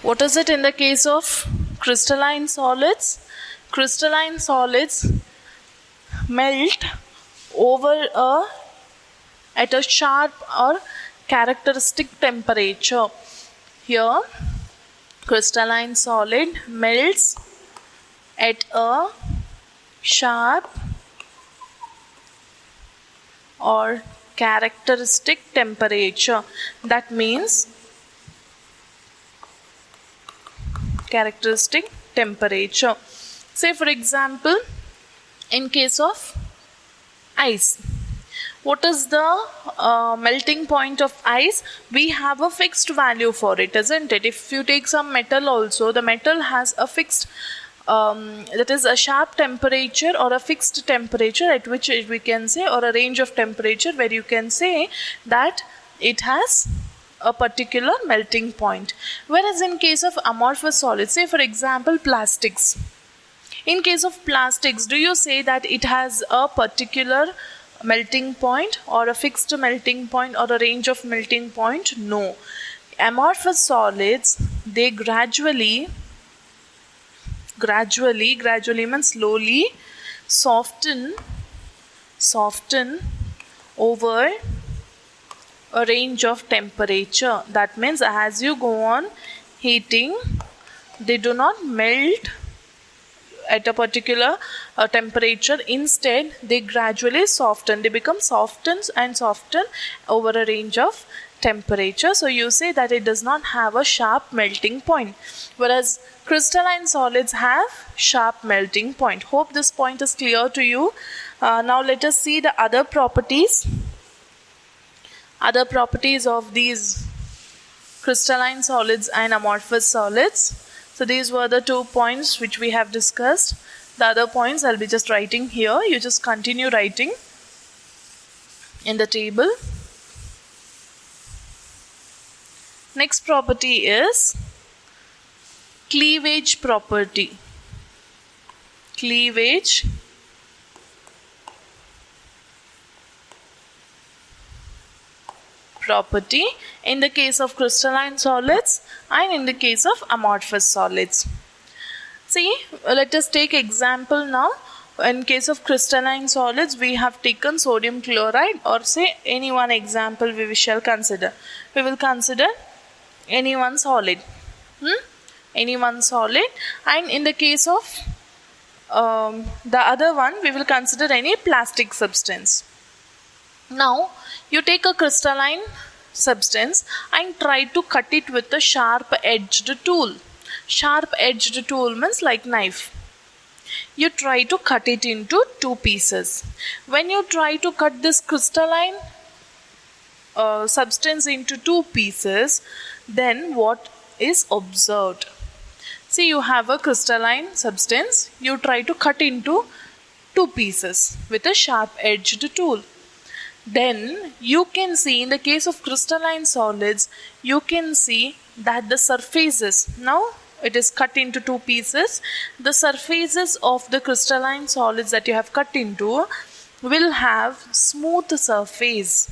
What is it in the case of crystalline solids? Crystalline solids melt at a sharp or characteristic temperature. Here, crystalline solid melts at a sharp or characteristic temperature. That means characteristic temperature. Say for example, in case of ice, what is the melting point of ice? We have a fixed value for it, isn't it? If you take some metal also, the metal has a fixed that is a sharp temperature or a fixed temperature at which we can say, or a range of temperature where you can say that it has a particular melting point. Whereas in case of amorphous solids, say for example plastics, in case of plastics, do you say that it has a particular melting point or a fixed melting point or a range of melting point? No. Amorphous solids, they gradually means slowly soften over a range of temperature. That means as you go on heating, they do not melt at a particular temperature. Instead, they gradually soften. They become soften over a range of temperature. So you say that it does not have a sharp melting point, whereas crystalline solids have sharp melting point. Hope this point is clear to you. Now let us see the other properties of these crystalline solids and amorphous solids. So these were the 2 points which we have discussed. The other points I'll be just writing here. You just continue writing in the table. Next property is cleavage property. Cleavage property in the case of crystalline solids and in the case of amorphous solids. See, let us take example now. In case of crystalline solids, we have taken sodium chloride, or say any one example we shall consider. We will consider any one solid. Any one solid, and in the case of the other one, we will consider any plastic substance. Now, you take a crystalline substance and try to cut it with a sharp-edged tool. Sharp-edged tool means like knife. You try to cut it into 2 pieces. When you try to cut this crystalline substance into 2 pieces, then what is observed? See, you have a crystalline substance. You try to cut into 2 pieces with a sharp-edged tool. Then you can see, in the case of crystalline solids, you can see that the surfaces, now it is cut into 2 pieces, the surfaces of the crystalline solids that you have cut into will have smooth surface.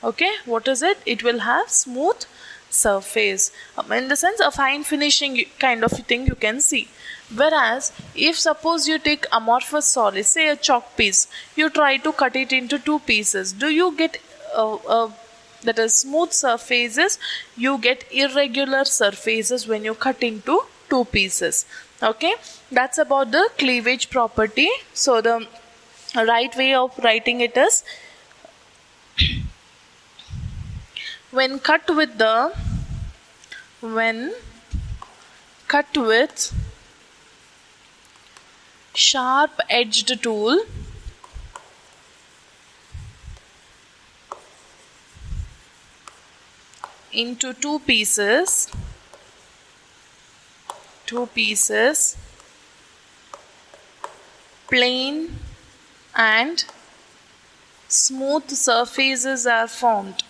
Okay, what is it? It will have smooth surface, in the sense a fine finishing kind of thing you can see. Whereas if suppose you take amorphous solid, say a chalk piece, you try to cut it into 2 pieces, do you get that is smooth surfaces? You get irregular surfaces when you cut into 2 pieces. Okay, that's about the cleavage property. So the right way of writing it is, when cut with sharp-edged tool, into 2 pieces, plain and smooth surfaces are formed.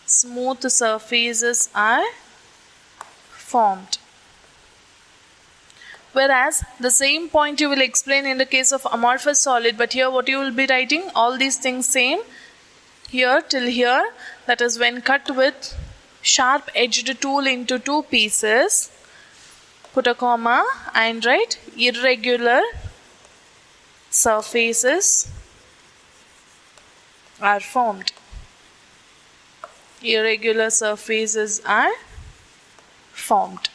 Smooth surfaces are formed. Whereas the same point you will explain in the case of amorphous solid, but here what you will be writing, all these things same, here till here, that is when cut with sharp edged tool into two pieces, put a comma and write irregular surfaces are formed. Irregular surfaces are formed.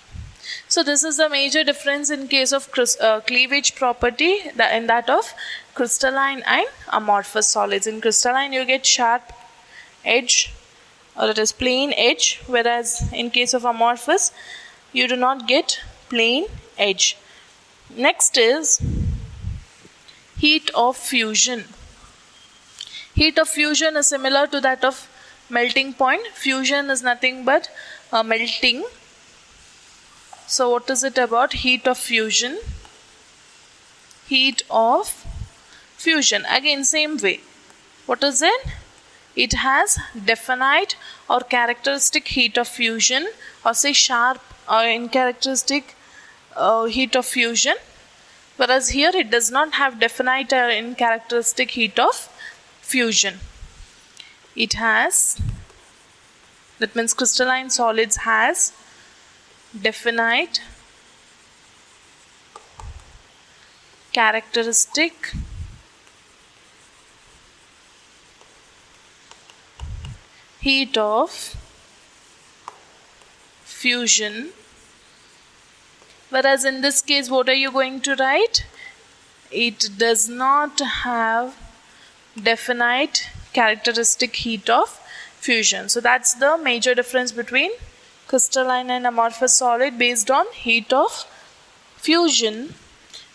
So this is the major difference in case of cleavage property in that of crystalline and amorphous solids. In crystalline you get sharp edge, or it is plain edge, whereas in case of amorphous you do not get plain edge. Next is heat of fusion. Heat of fusion is similar to that of melting point. Fusion is nothing but melting. So what is it about heat of fusion? Heat of fusion, again same way. What is it? It has definite or characteristic heat of fusion, or say sharp or characteristic heat of fusion, whereas here it does not have definite or characteristic heat of fusion. It has, that means crystalline solids has definite characteristic heat of fusion, whereas in this case what are you going to write? It does not have definite characteristic heat of fusion. So that's the major difference between crystalline and amorphous solid based on heat of fusion.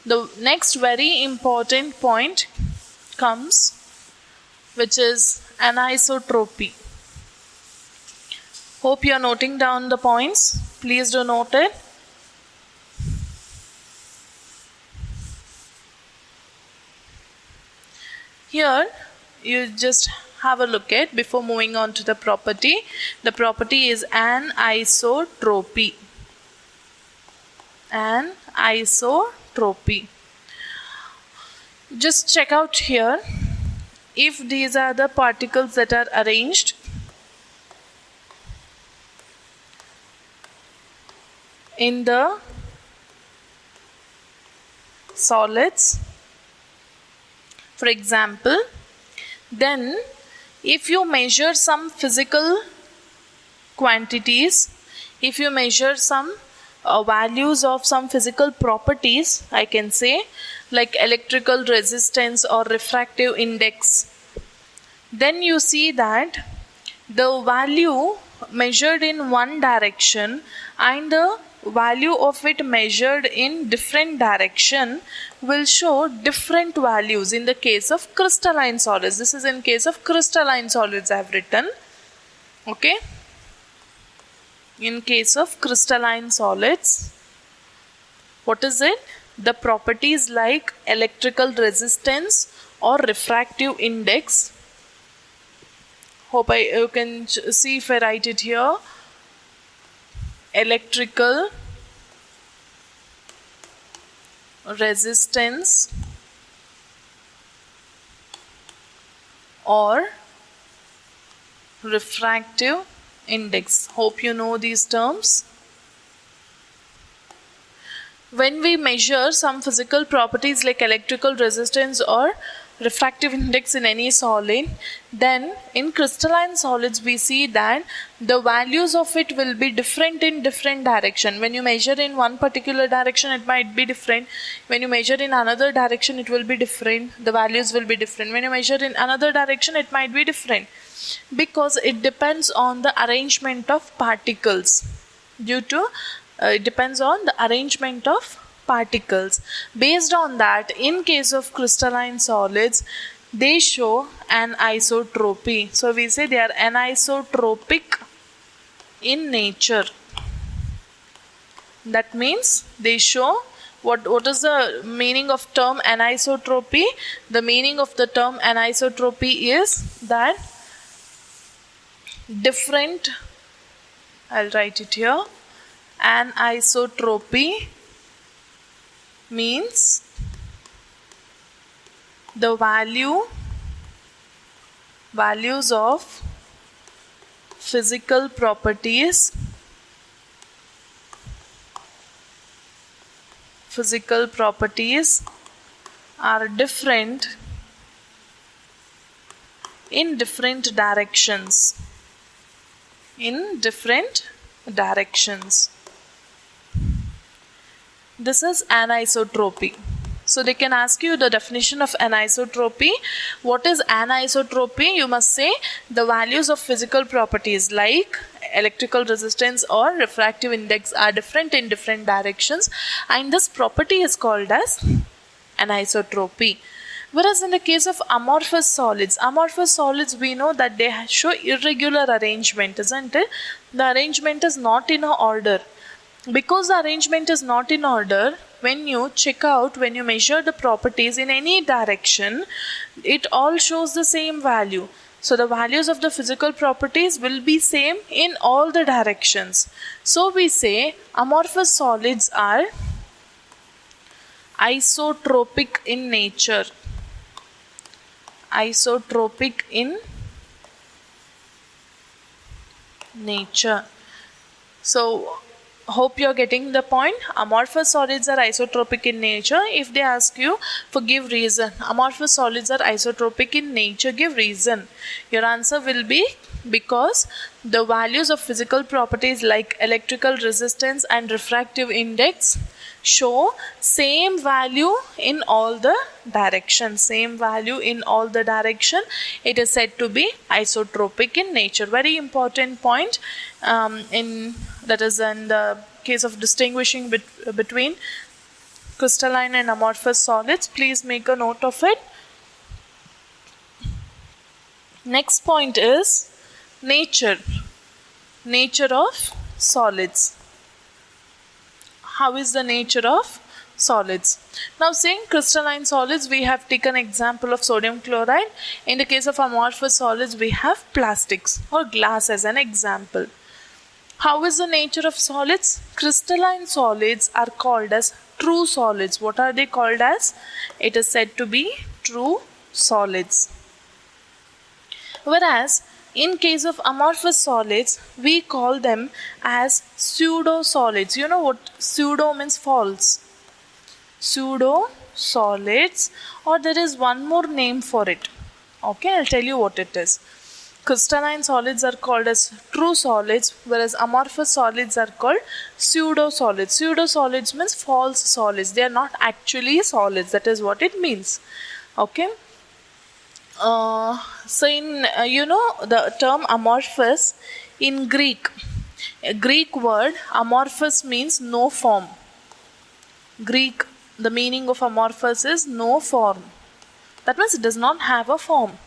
The next very important point comes, which is anisotropy. Hope you are noting down the points. Please do note it. Here you just have a look at before moving on to the property. The property is anisotropy. Anisotropy. Just check out here. If these are the particles that are arranged in the solids, for example, then if you measure some physical quantities, if you measure some values of some physical properties, I can say like electrical resistance or refractive index, then you see that the value measured in one direction and the value of it measured in different direction will show different values in the case of crystalline solids. This is in case of crystalline solids I have written. Okay. In case of crystalline solids, what is it? The properties like electrical resistance or refractive index. Hope you can see if I write it here. Electrical resistance or refractive index. Hope you know these terms. When we measure some physical properties like electrical resistance or refractive index in any solid, then in crystalline solids we see that the values of it will be different in different direction. When you measure in one particular direction, it might be different. When you measure in another direction, it will be different. The values will be different. When you measure in another direction, it might be different, because it depends on the arrangement of particles. It depends on the arrangement of particles. Based on that, in case of crystalline solids, they show anisotropy. So we say they are anisotropic in nature. That means they show what is the meaning of term anisotropy? The meaning of the term anisotropy is that different, I'll write it here. Anisotropy means the values of physical properties are different in different directions. This is anisotropy. So they can ask you the definition of anisotropy. What is anisotropy? You must say the values of physical properties like electrical resistance or refractive index are different in different directions, and this property is called as anisotropy. Whereas in the case of amorphous solids we know that they show irregular arrangement, isn't it? The arrangement is not in order. Because the arrangement is not in order, when you measure the properties in any direction, it all shows the same value. So the values of the physical properties will be same in all the directions. So we say amorphous solids are isotropic in nature. So hope you're getting the point. Amorphous solids are isotropic in nature. If they ask you for give reason, amorphous solids are isotropic in nature, give reason. Your answer will be because the values of physical properties like electrical resistance and refractive index show same value in all the directions. It is said to be isotropic in nature. Very important point in the case of distinguishing between crystalline and amorphous solids. Please make a note of it. Next point is nature of solids. How is the nature of solids? Now, saying crystalline solids, we have taken example of sodium chloride. In the case of amorphous solids, we have plastics or glass as an example. How is the nature of solids? Crystalline solids are called as true solids. What are they called as? It is said to be true solids. Whereas in case of amorphous solids, we call them as pseudo solids. You know what pseudo means? False. Pseudo solids, or there is one more name for it. Okay, I'll tell you what it is. Crystalline solids are called as true solids, whereas amorphous solids are called pseudo solids. Pseudo solids means false solids. They are not actually solids. That is what it means. Okay. So in the term amorphous in Greek word amorphous means no form. The meaning of amorphous is no form. That means it does not have a form.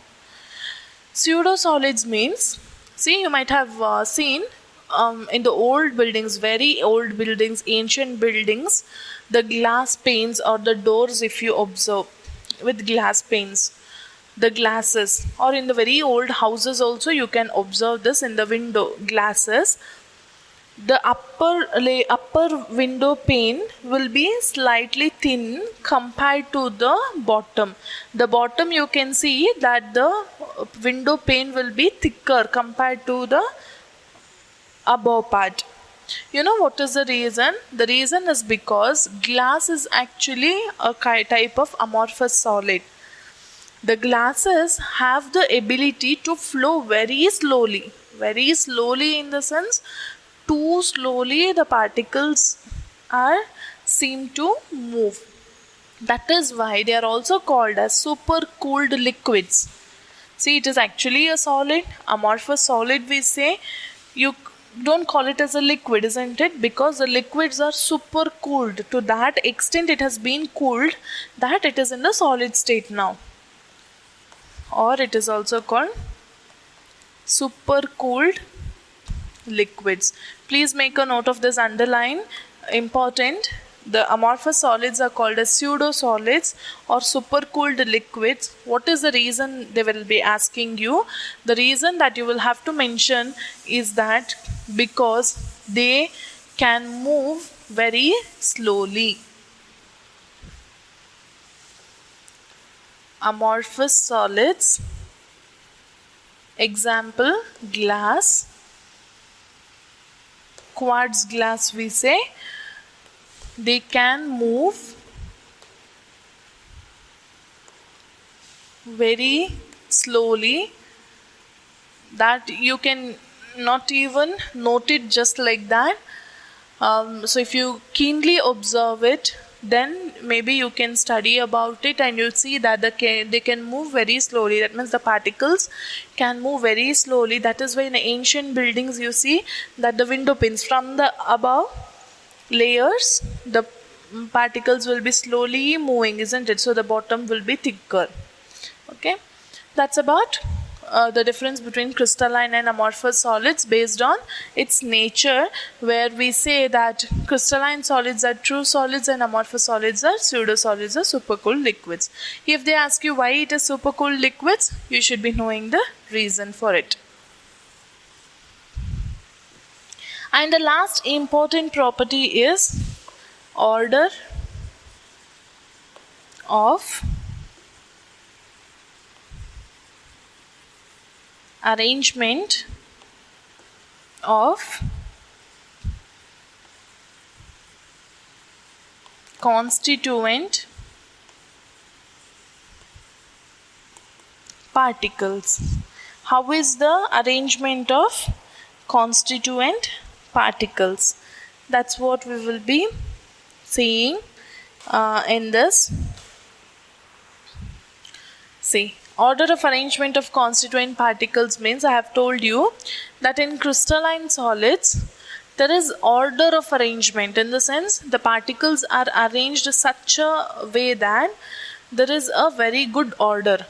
Pseudo solids means, see, you might have seen in the old buildings, very old buildings, ancient buildings, the glass panes or the doors, if you observe, with glass panes, the glasses, or in the very old houses also you can observe this in the window glasses. The upper window pane will be slightly thin compared to the bottom. The bottom, you can see that the window pane will be thicker compared to the above part. You know what is the reason? The reason is because glass is actually a type of amorphous solid. The glasses have the ability to flow very slowly in the sense, too slowly the particles seem to move. That is why they are also called as supercooled liquids. See, it is actually a solid, amorphous solid we say. You don't call it as a liquid, isn't it? Because the liquids are supercooled. To that extent it has been cooled that it is in the solid state now. Or it is also called supercooled liquids. Please make a note of this, underline, important. The amorphous solids are called as pseudo solids or supercooled liquids. What is the reason they will be asking you? The reason that you will have to mention is that because they can move very slowly. Amorphous solids, example glass, quartz glass, we say they can move very slowly, that you can not even note it just like that. So if you keenly observe it, then maybe you can study about it and you'll see that they can move very slowly. That means the particles can move very slowly. That is why in ancient buildings you see that the window pins from the above layers, the particles will be slowly moving, isn't it? So the bottom will be thicker. Okay, that's about the difference between crystalline and amorphous solids based on its nature, where we say that crystalline solids are true solids and amorphous solids are pseudo solids or supercooled liquids. If they ask you why it is supercooled liquids, you should be knowing the reason for it. And the last important property is order of arrangement of constituent particles. How is the arrangement of constituent particles? That's what we will be seeing in this. See, order of arrangement of constituent particles means, I have told you that in crystalline solids there is order of arrangement, in the sense the particles are arranged such a way that there is a very good order.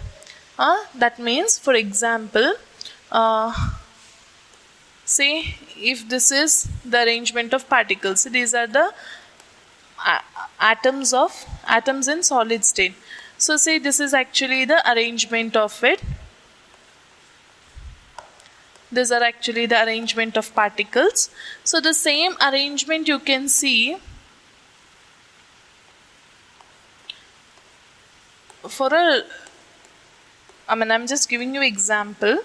That means, for example, say if this is the arrangement of particles, these are the atoms in solid state. So say this is actually the arrangement of it. These are actually the arrangement of particles. So the same arrangement you can see for I'm just giving you example.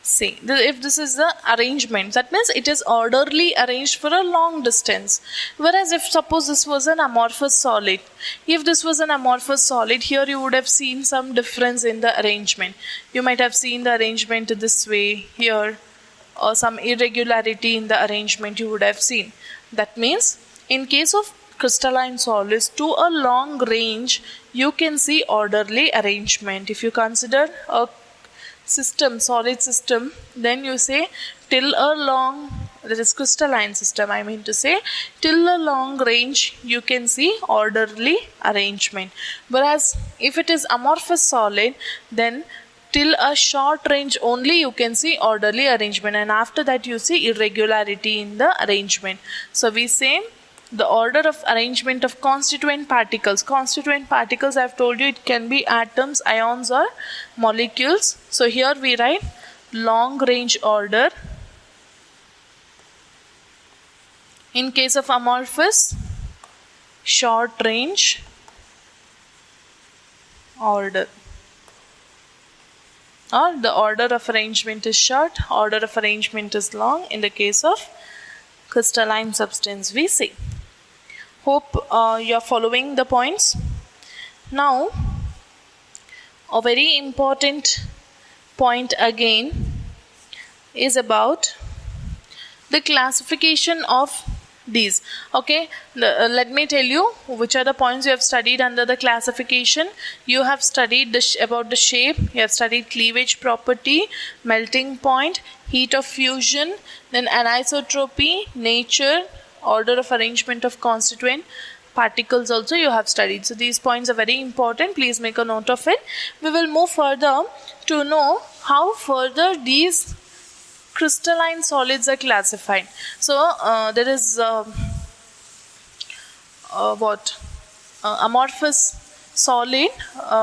See, if this is the arrangement, that means it is orderly arranged for a long distance. Whereas if suppose this was an amorphous solid, if this was an amorphous solid, here you would have seen some difference in the arrangement. You might have seen the arrangement this way here, or some irregularity in the arrangement you would have seen. That means in case of crystalline solids, to a long range you can see orderly arrangement. If you consider a system, solid system, then you say till a long, that is crystalline system, I mean to say, till a long range you can see orderly arrangement. Whereas if it is amorphous solid, then till a short range only you can see orderly arrangement, and after that you see irregularity in the arrangement. So we say the order of arrangement of constituent particles. Constituent particles, I have told you, it can be atoms, ions or molecules. So here we write long range order. In case of amorphous, short range order. Or the order of arrangement is short, order of arrangement is long in the case of crystalline substance, we say. Hope you are following the points. Now, a very important point again is about the classification of these. Okay, let me tell you which are the points you have studied under the classification. You have studied about the shape, you have studied cleavage property, melting point, heat of fusion, then anisotropy, nature, order of arrangement of constituent particles also you have studied. So these points are very important. Please make a note of it. We will move further to know how further these crystalline solids are classified. So there is amorphous solid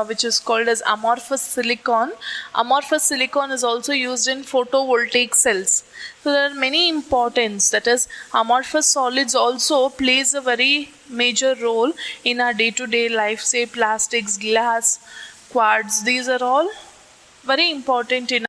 which is called as amorphous silicon. Amorphous silicon is also used in photovoltaic cells. So there are many importance, that is amorphous solids also plays a very major role in our day-to-day life. Say plastics, glass, quartz, these are all very important in